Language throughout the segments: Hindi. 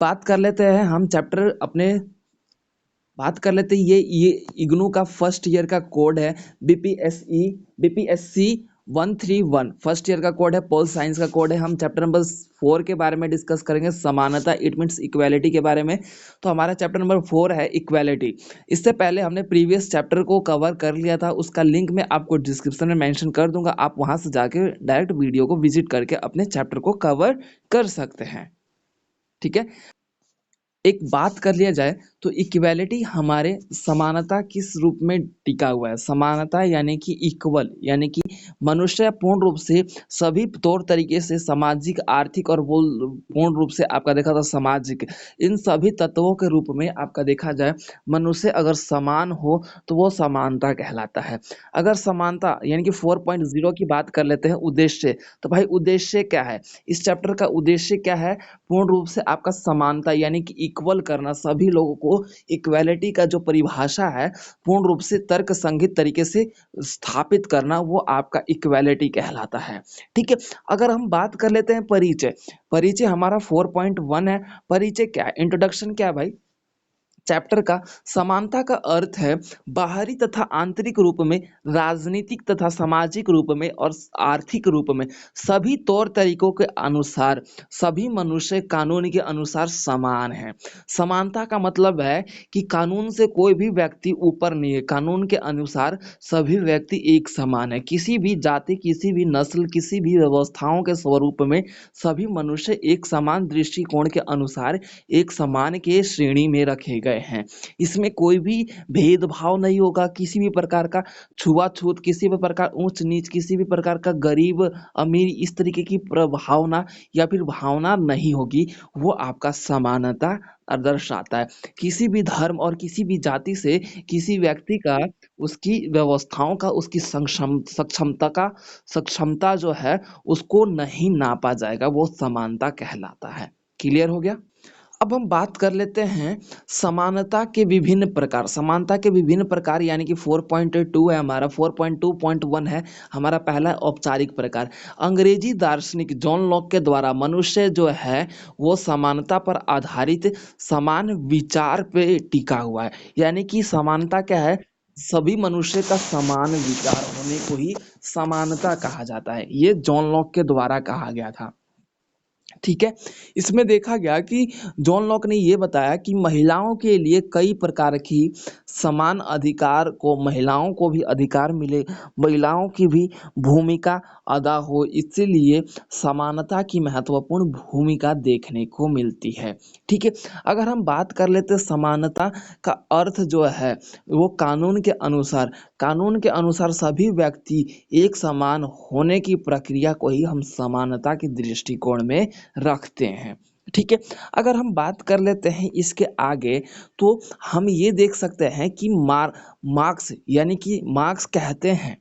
बात कर लेते हैं हम चैप्टर अपने बात कर लेते हैं ये इग्नू का फर्स्ट ईयर का कोड है बीपीएससी 131 फर्स्ट ईयर का कोड है, पोल साइंस का कोड है। हम चैप्टर नंबर 4 के बारे में डिस्कस करेंगे, समानता इट मीन्स इक्वालिटी के बारे में। तो हमारा चैप्टर नंबर 4 है इक्वालिटी। इससे पहले हमने प्रीवियस चैप्टर को कवर कर लिया था, उसका लिंक मैं आपको डिस्क्रिप्शन में मेंशन कर दूंगा, आप वहां से जाके डायरेक्ट वीडियो को विजिट करके अपने चैप्टर को कवर कर सकते हैं। ठीक है, एक बात कर लिया जाए तो इक्वालिटी हमारे समानता किस रूप में टिका हुआ है। समानता यानी कि इक्वल, यानी कि मनुष्य पूर्ण रूप से सभी तौर तरीके से सामाजिक, आर्थिक और पूर्ण रूप से आपका देखा था सामाजिक, इन सभी तत्वों के रूप में आपका देखा जाए मनुष्य अगर समान हो तो वो समानता कहलाता है। अगर समानता यानी कि 4.0 की बात कर लेते हैं, उद्देश्य, तो भाई उद्देश्य क्या है, इस चैप्टर का उद्देश्य क्या है, पूर्ण रूप से आपका समानता यानी कि इक्वल करना, सभी लोगों को इक्वालिटी का जो परिभाषा है पूर्ण रूप से तर्क संगत तरीके से स्थापित करना, वो आपका इक्वालिटी कहलाता है। ठीक है, अगर हम बात कर लेते हैं परिचय, परिचय हमारा 4.1 है। परिचय क्या है, इंट्रोडक्शन क्या है भाई चैप्टर का। समानता का अर्थ है बाहरी तथा आंतरिक रूप में, राजनीतिक तथा सामाजिक रूप में और आर्थिक रूप में सभी तौर तरीकों के अनुसार सभी मनुष्य कानून के अनुसार समान हैं। समानता का मतलब है कि कानून से कोई भी व्यक्ति ऊपर नहीं है, कानून के अनुसार सभी व्यक्ति एक समान है। किसी भी जाति, किसी भी नस्ल, किसी भी व्यवस्थाओं के स्वरूप में सभी मनुष्य एक समान दृष्टिकोण के अनुसार एक समान के श्रेणी में रखे गए हैं। इसमें कोई भी भेदभाव नहीं होगा, किसी भी प्रकार का छुआछूत, किसी भी प्रकार ऊंच नीच, किसी भी प्रकार का गरीब अमीर, इस तरीके की प्रभावना या फिर भावना नहीं होगी। वो आपका समानता दर्शाता है। किसी भी धर्म और किसी भी जाति से किसी व्यक्ति का, उसकी व्यवस्थाओं का, उसकी सक्षमता जो है उसको नहीं नापा जाएगा, वो समानता कहलाता है। क्लियर हो गया। अब हम बात कर लेते हैं समानता के विभिन्न प्रकार। समानता के विभिन्न प्रकार यानी कि 4.2 है हमारा, 4.2.1 है हमारा पहला औपचारिक प्रकार। अंग्रेजी दार्शनिक जॉन लॉक के द्वारा मनुष्य जो है वो समानता पर आधारित समान विचार पे टिका हुआ है। यानी कि समानता क्या है, सभी मनुष्य का समान विचार होने को ही समानता कहा जाता है। ये जॉन लॉक के द्वारा कहा गया था। ठीक है, इसमें देखा गया कि जॉन लॉक ने यह बताया कि महिलाओं के लिए कई प्रकार की समान अधिकार को, महिलाओं को भी अधिकार मिले, महिलाओं की भी भूमिका अदा हो, इसीलिए समानता की महत्वपूर्ण भूमिका देखने को मिलती है। ठीक है, अगर हम बात कर लेते हैं समानता का अर्थ जो है वो कानून के अनुसार सभी व्यक्ति एक समान होने की प्रक्रिया को ही हम समानता के दृष्टिकोण में रखते हैं। ठीक है, अगर हम बात कर लेते हैं इसके आगे, तो हम ये देख सकते हैं कि मार्क्स यानी कि मार्क्स कहते हैं,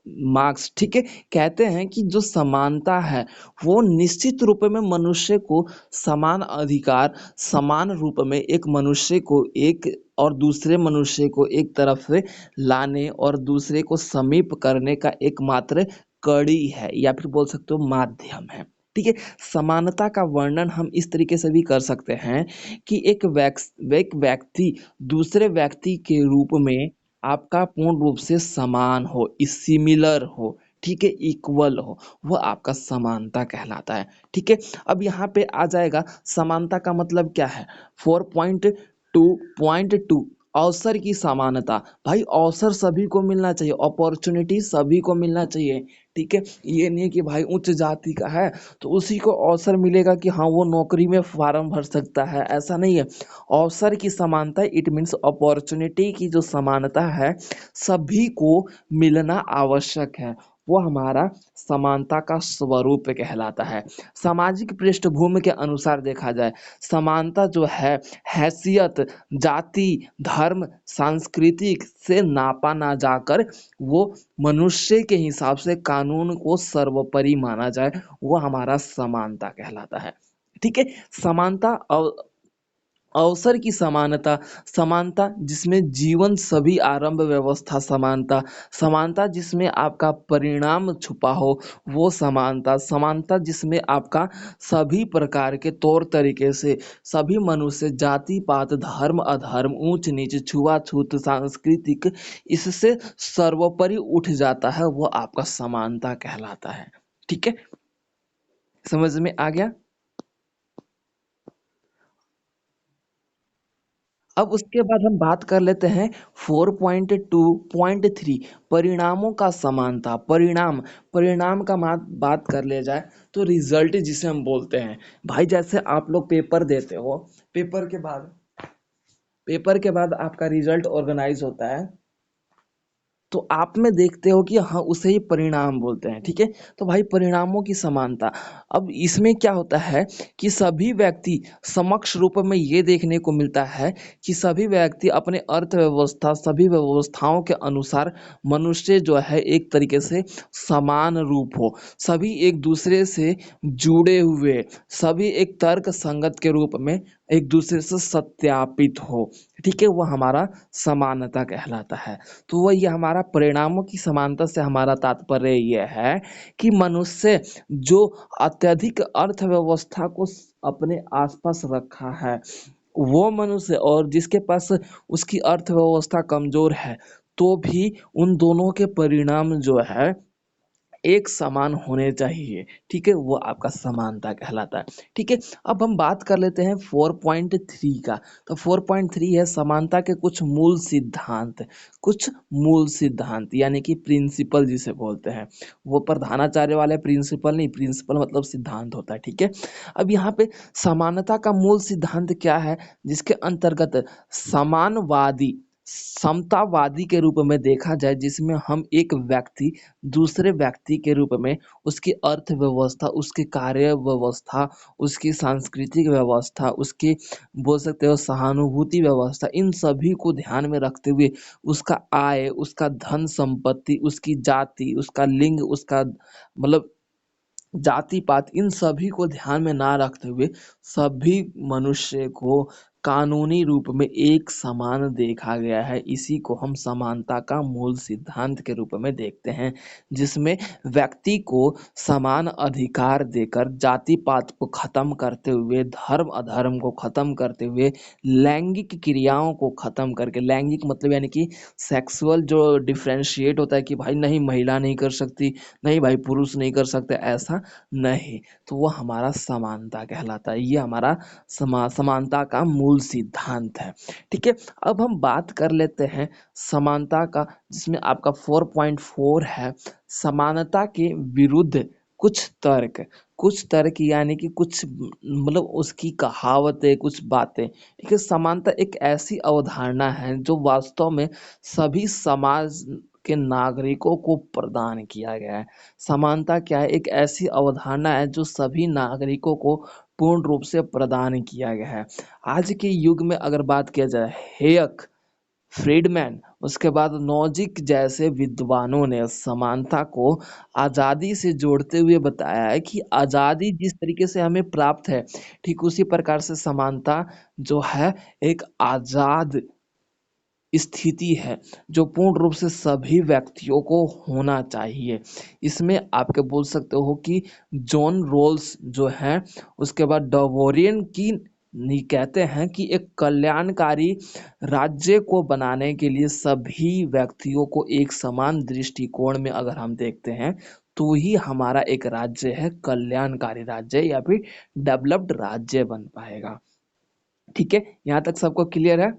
मार्क्स ठीक है, कहते हैं कि जो समानता है वो निश्चित रूप में मनुष्य को समान अधिकार, समान रूप में एक मनुष्य को एक और दूसरे मनुष्य को एक तरफ से लाने और दूसरे को समीप करने का एकमात्र कड़ी है, या फिर बोल सकते हो माध्यम है। ठीक है, समानता का वर्णन हम इस तरीके से भी कर सकते हैं कि एक व्यक्ति दूसरे व्यक्ति के रूप में आपका पूर्ण रूप से समान हो, सिमिलर हो, ठीक है, इक्वल हो, वो आपका समानता कहलाता है। ठीक है, अब यहाँ पे आ जाएगा समानता का मतलब क्या है। 4.2.2 अवसर की समानता। भाई अवसर सभी को मिलना चाहिए, अपॉर्चुनिटी सभी को मिलना चाहिए। ठीक है, ये नहीं है कि भाई उच्च जाति का है तो उसी को अवसर मिलेगा कि हाँ वो नौकरी में फॉर्म भर सकता है, ऐसा नहीं है। अवसर की समानता इट मीन्स अपॉर्चुनिटी की जो समानता है सभी को मिलना आवश्यक है, वो हमारा समानता का स्वरूप कहलाता है। सामाजिक पृष्ठभूमि के अनुसार देखा जाए, समानता जो है हैसियत, जाति, धर्म, सांस्कृतिक से नापा ना जाकर वो मनुष्य के हिसाब से कानून को सर्वोपरि माना जाए, वो हमारा समानता कहलाता है। ठीक है, समानता अवसर की समानता, समानता जिसमें जीवन सभी आरंभ व्यवस्था समानता, समानता जिसमें आपका परिणाम छुपा हो वो समानता, समानता जिसमें आपका सभी प्रकार के तौर तरीके से सभी मनुष्य जाति पात धर्म अधर्म ऊंच नीच छुआछूत सांस्कृतिक इससे सर्वोपरि उठ जाता है, वो आपका समानता कहलाता है। ठीक है, समझ में आ गया। अब उसके बाद हम बात कर लेते हैं 4.2.3 परिणामों का समानता। परिणाम, परिणाम का बात कर ले जाए तो रिजल्ट जिसे हम बोलते हैं। भाई जैसे आप लोग पेपर देते हो, पेपर के बाद पेपर के बाद आपका रिजल्ट ऑर्गेनाइज होता है, तो आप में देखते हो कि हाँ उसे ही परिणाम बोलते हैं। ठीक है, तो भाई परिणामों की समानता। अब इसमें क्या होता है कि सभी व्यक्ति समक्ष रूप में ये देखने को मिलता है कि सभी व्यक्ति अपने अर्थव्यवस्था सभी व्यवस्थाओं के अनुसार मनुष्य जो है एक तरीके से समान रूप हो, सभी एक दूसरे से जुड़े हुए, सभी एक तर्क संगत के रूप में एक दूसरे से सत्यापित हो। ठीक है, वह हमारा समानता कहलाता है। तो वह ये हमारा परिणामों की समानता से हमारा तात्पर्य ये है कि मनुष्य जो अत्यधिक अर्थव्यवस्था को अपने आसपास रखा है, वो मनुष्य और जिसके पास उसकी अर्थव्यवस्था कमजोर है, तो भी उन दोनों के परिणाम जो है एक समान होने चाहिए। ठीक है, वो आपका समानता कहलाता है। ठीक है, अब हम बात कर लेते हैं 4.3 का। तो 4.3 है समानता के कुछ मूल सिद्धांत। कुछ मूल सिद्धांत यानी कि प्रिंसिपल जिसे बोलते हैं, वो प्रधानाचार्य वाले प्रिंसिपल नहीं, प्रिंसिपल मतलब सिद्धांत होता है। ठीक है, अब यहाँ पे समानता का मूल सिद्धांत क्या है, जिसके अंतर्गत समानवादी समतावादी के रूप में देखा जाए, जिसमें हम एक व्यक्ति दूसरे व्यक्ति के रूप में उसकी अर्थव्यवस्था, उसकी कार्य व्यवस्था, उसकी सांस्कृतिक व्यवस्था, उसकी बोल सकते हो सहानुभूति व्यवस्था, इन सभी को ध्यान में रखते हुए उसका आय, उसका धन संपत्ति, उसकी जाति, उसका लिंग, उसका मतलब जाति पात, इन सभी को ध्यान में ना रखते हुए सभी मनुष्य को कानूनी रूप में एक समान देखा गया है। इसी को हम समानता का मूल सिद्धांत के रूप में देखते हैं, जिसमें व्यक्ति को समान अधिकार देकर जाति पात को खत्म करते हुए, धर्म अधर्म को खत्म करते हुए, लैंगिक क्रियाओं को खत्म करके, लैंगिक मतलब यानी कि सेक्सुअल जो डिफरेंशिएट होता है कि भाई नहीं महिला नहीं कर सकती, नहीं भाई पुरुष नहीं कर सकते, ऐसा नहीं, तो वो हमारा समानता कहलाता है। ये हमारा समानता का मूल सिद्धांत है। ठीक है, अब हम बात कर लेते हैं समानता का, जिसमें आपका 4.4 है समानता के विरुद्ध कुछ तर्क। कुछ तर्क यानी कि कुछ मतलब उसकी कहावतें, कुछ बातें। ठीक है, समानता एक ऐसी अवधारणा है जो वास्तव में सभी समाज के नागरिकों को प्रदान किया गया है। समानता क्या है, एक ऐसी अवधारणा है जो सभी नागरिकों को पूर्ण रूप से प्रदान किया गया है। आज के युग में अगर बात किया जाए, हेयक, फ्रीडमैन, उसके बाद नोजिक जैसे विद्वानों ने समानता को आज़ादी से जोड़ते हुए बताया है कि आज़ादी जिस तरीके से हमें प्राप्त है, ठीक उसी प्रकार से समानता जो है एक आज़ाद स्थिति है जो पूर्ण रूप से सभी व्यक्तियों को होना चाहिए। इसमें आपके बोल सकते हो कि जॉन रोल्स जो है, उसके बाद डोवोरियन की नहीं कहते हैं कि एक कल्याणकारी राज्य को बनाने के लिए सभी व्यक्तियों को एक समान दृष्टिकोण में अगर हम देखते हैं, तो ही हमारा एक राज्य है कल्याणकारी राज्य या फिर डेवलप्ड राज्य बन पाएगा। ठीक है, यहाँ तक सबको क्लियर है।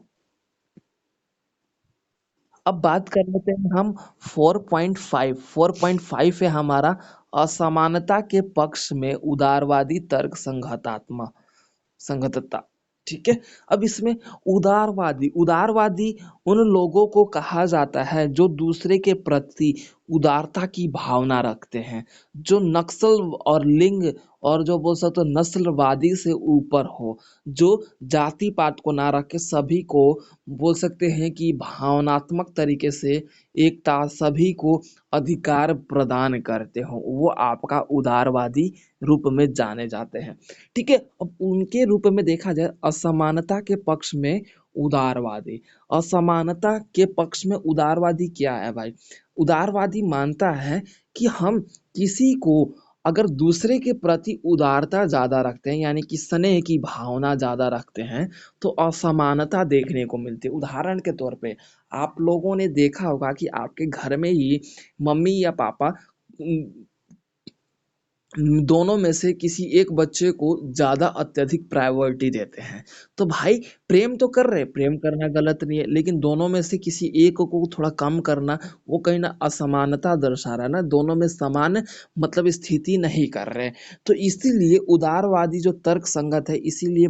अब बात कर लेते हैं हम 4.5। 4.5 है हमारा असमानता के पक्ष में उदारवादी तर्क संगतता। ठीक है, अब इसमें उदारवादी, उदारवादी उन लोगों को कहा जाता है जो दूसरे के प्रति उदारता की भावना रखते हैं, जो नक्सल और लिंग और जो बोल सकते हो नस्लवादी से ऊपर हो, जो जाति पात को ना रख के सभी को बोल सकते हैं कि भावनात्मक तरीके से एकता, सभी को अधिकार प्रदान करते हो, वो आपका उदारवादी रूप में जाने जाते हैं। ठीक है, अब उनके रूप में देखा जाए असमानता के पक्ष में उदारवादी, असमानता के पक्ष में उदारवादी क्या है भाई? उदारवादी मानता है कि हम किसी को अगर दूसरे के प्रति उदारता ज्यादा रखते हैं, यानी कि स्नेह की भावना ज्यादा रखते हैं, तो असमानता देखने को मिलती है। उदाहरण के तौर पे आप लोगों ने देखा होगा कि आपके घर में ही मम्मी या पापा दोनों में से किसी एक बच्चे को ज़्यादा अत्यधिक प्रायोरिटी देते हैं। तो भाई प्रेम तो कर रहे हैं, प्रेम करना गलत नहीं है, लेकिन दोनों में से किसी एक को थोड़ा कम करना, वो कहीं न असमानता दर्शा रहा है ना, दोनों में समान मतलब स्थिति नहीं कर रहे। तो इसीलिए उदारवादी जो तर्कसंगत है, इसीलिए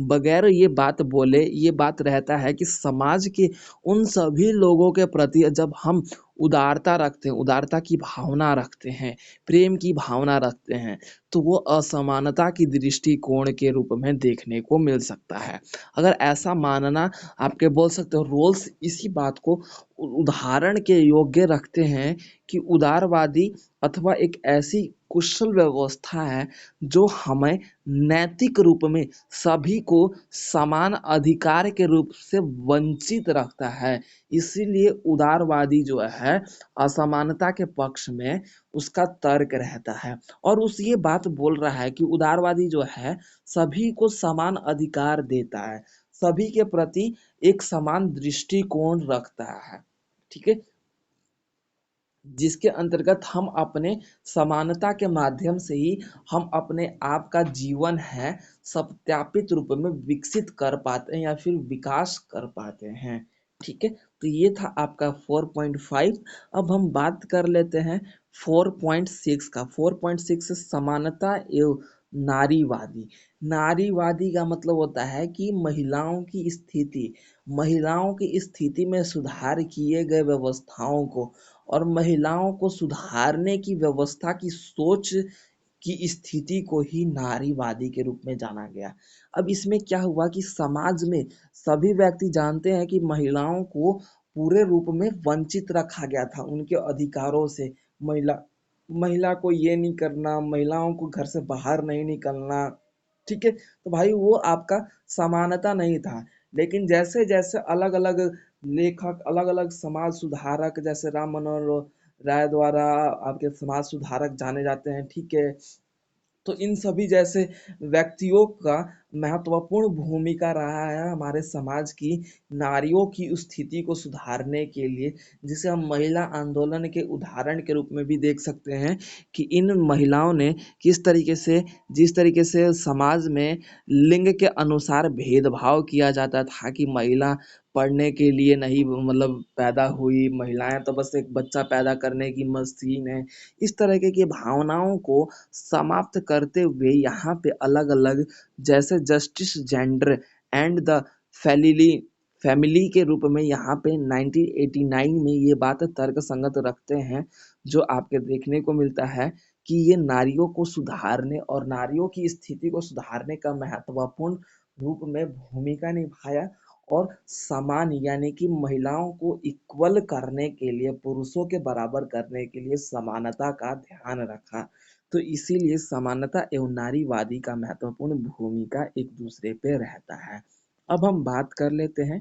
बगैर ये बात बोले, ये बात रहता है कि समाज के उन सभी लोगों के प्रति जब हम उदारता रखते हैं, उदारता की भावना रखते हैं, प्रेम की भावना रखते हैं, तो वो असमानता की दृष्टिकोण के रूप में देखने को मिल सकता है। अगर ऐसा मानना आपके बोल सकते हो रोल्स इसी बात को उदाहरण के योग्य रखते हैं कि उदारवादी अथवा एक ऐसी कुशल व्यवस्था है जो हमें नैतिक रूप में सभी को समान अधिकार के रूप से वंचित रखता है। इसीलिए उदारवादी जो है असमानता के पक्ष में उसका तर्क रहता है, और उस ये बात बोल रहा है कि उदारवादी जो है सभी को समान अधिकार देता है, सभी के प्रति एक समान दृष्टिकोण रखता है। ठीक है, जिसके अंतर्गत हम अपने समानता के माध्यम से ही हम अपने आप का जीवन है सत्यापित रूप में विकसित कर पाते हैं या फिर विकास कर पाते हैं। ठीक है, तो ये था आपका 4.5। अब हम बात कर लेते हैं 4.6 का। 4.6 समानता एवं नारीवादी। नारीवादी का मतलब होता है कि महिलाओं की स्थिति में सुधार किए गए व्यवस्थाओं को और महिलाओं को सुधारने की व्यवस्था की सोच की स्थिति को ही नारीवादी के रूप में जाना गया। अब इसमें क्या हुआ कि समाज में सभी व्यक्ति जानते हैं कि महिलाओं को पूरे रूप में वंचित रखा गया था उनके अधिकारों से। महिला महिला को ये नहीं करना, महिलाओं को घर से बाहर नहीं निकलना। ठीक है, तो भाई वो आपका समानता नहीं था। लेकिन जैसे जैसे अलग अलग लेखक, अलग अलग समाज सुधारक जैसे राम मनोहर राय द्वारा आपके समाज सुधारक जाने जाते हैं। ठीक है, तो इन सभी जैसे व्यक्तियों का महत्वपूर्ण भूमिका रहा है हमारे समाज की नारियों की स्थिति को सुधारने के लिए, जिसे हम महिला आंदोलन के उदाहरण के रूप में भी देख सकते हैं कि इन महिलाओं ने किस तरीके से, जिस तरीके से समाज में लिंग के अनुसार भेदभाव किया जाता था कि महिला पढ़ने के लिए नहीं मतलब पैदा हुई, महिलाएं तो बस एक बच्चा पैदा करने की मशीन है, इस तरह की भावनाओं को समाप्त करते हुए यहाँ पे अलग अलग जैसे justice gender and the family family के रूप में यहाँ पे 1989 में ये बात तर्क संगत रखते हैं, जो आपके देखने को मिलता है कि ये नारियों को सुधारने और नारियों की स्थिति को सुधारने का महत्वपूर्ण रूप में भूमिका निभाया और समान यानी कि महिलाओं को इक्वल करने के लिए, पुरुषों के बराबर करने के लिए समानता का ध्यान रखा। तो इसीलिए समानता एवं नारीवादी का महत्वपूर्ण भूमिका एक दूसरे पे रहता है। अब हम बात कर लेते हैं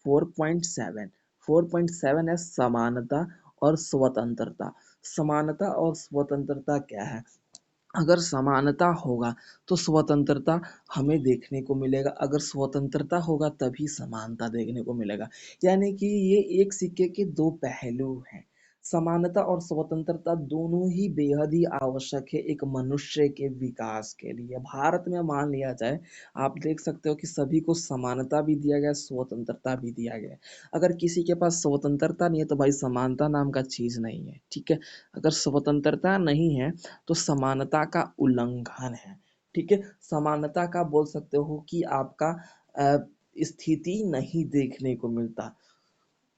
4.7। 4.7 है समानता और स्वतंत्रता। समानता और स्वतंत्रता क्या है? अगर समानता होगा तो स्वतंत्रता हमें देखने को मिलेगा, अगर स्वतंत्रता होगा तभी समानता देखने को मिलेगा। यानी कि ये एक सिक्के के दो पहलू हैं। समानता और स्वतंत्रता दोनों ही बेहद ही आवश्यक है एक मनुष्य के विकास के लिए। भारत में मान लिया जाए, आप देख सकते हो कि सभी को समानता भी दिया गया, स्वतंत्रता भी दिया गया। अगर किसी के पास स्वतंत्रता नहीं है तो भाई समानता नाम का चीज नहीं है। ठीक है, अगर स्वतंत्रता नहीं है तो समानता का उल्लंघन है। ठीक है, समानता का बोल सकते हो कि आपका स्थिति नहीं देखने को मिलता।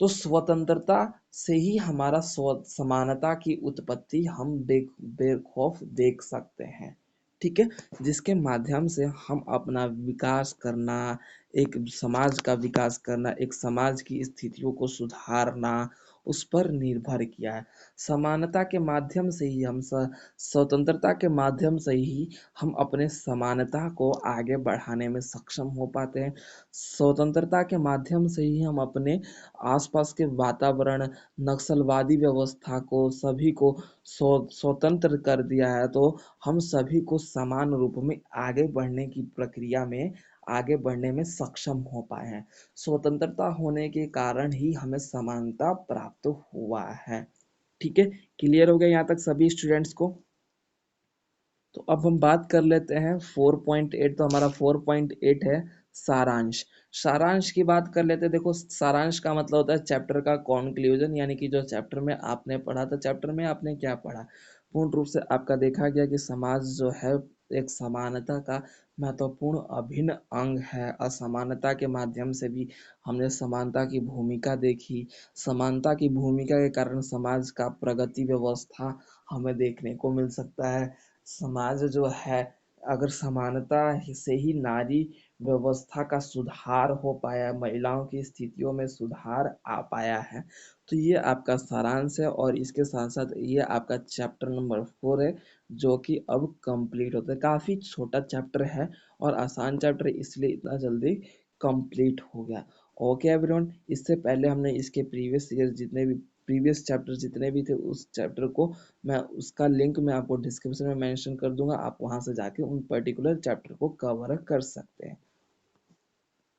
तो स्वतंत्रता से ही हमारा समानता की उत्पत्ति हम बेखौफ देख सकते हैं। ठीक है, जिसके माध्यम से हम अपना विकास करना, एक समाज का विकास करना, एक समाज की स्थितियों को सुधारना, उस पर निर्भर किया है। समानता के माध्यम से ही हम स्वतंत्रता के माध्यम से ही हम अपने समानता को आगे बढ़ाने में सक्षम हो पाते हैं। स्वतंत्रता के माध्यम से ही हम अपने आसपास के वातावरण, नक्सलवादी व्यवस्था को सभी को स्वतंत्र कर दिया है, तो हम सभी को समान रूप में आगे बढ़ने की प्रक्रिया में आगे बढ़ने में सक्षम हो पाए हैं। स्वतंत्रता होने के कारण ही हमें समानता प्राप्त हुआ है। ठीक है, क्लियर हो गया यहाँ तक सभी स्टूडेंट्स को? तो अब हम बात कर लेते हैं 4.8। तो हमारा 4.8 है सारांश। सारांश की बात कर लेते हैं। देखो, सारांश का मतलब होता है चैप्टर का कॉन्क्लूजन, यानी कि जो चैप्टर में आपने पढ़ा था, चैप्टर में आपने क्या पढ़ा। पूर्ण रूप से आपका देखा गया कि समाज जो है एक समानता का महत्वपूर्ण अभिन्न अंग है। असमानता के माध्यम से भी हमने समानता की भूमिका देखी। समानता की भूमिका के कारण समाज का प्रगति व्यवस्था हमें देखने को मिल सकता है। समाज जो है, अगर समानता से ही नारी व्यवस्था का सुधार हो पाया, महिलाओं की स्थितियों में सुधार आ पाया है। तो ये आपका सारांश है, और इसके साथ साथ ये आपका चैप्टर नंबर 4 है, जो कि अब कंप्लीट होता है। काफ़ी छोटा चैप्टर है और आसान चैप्टर है, इसलिए इतना जल्दी कंप्लीट हो गया। ओके एवरीवन, इससे पहले हमने इसके प्रीवियस ईयर जितने भी प्रीवियस चैप्टर जितने भी थे, उस चैप्टर को मैं उसका लिंक मैं आपको डिस्क्रिप्शन में मेंशन कर दूंगा। आप वहां से जाके उन पर्टिकुलर चैप्टर को कवर कर सकते हैं।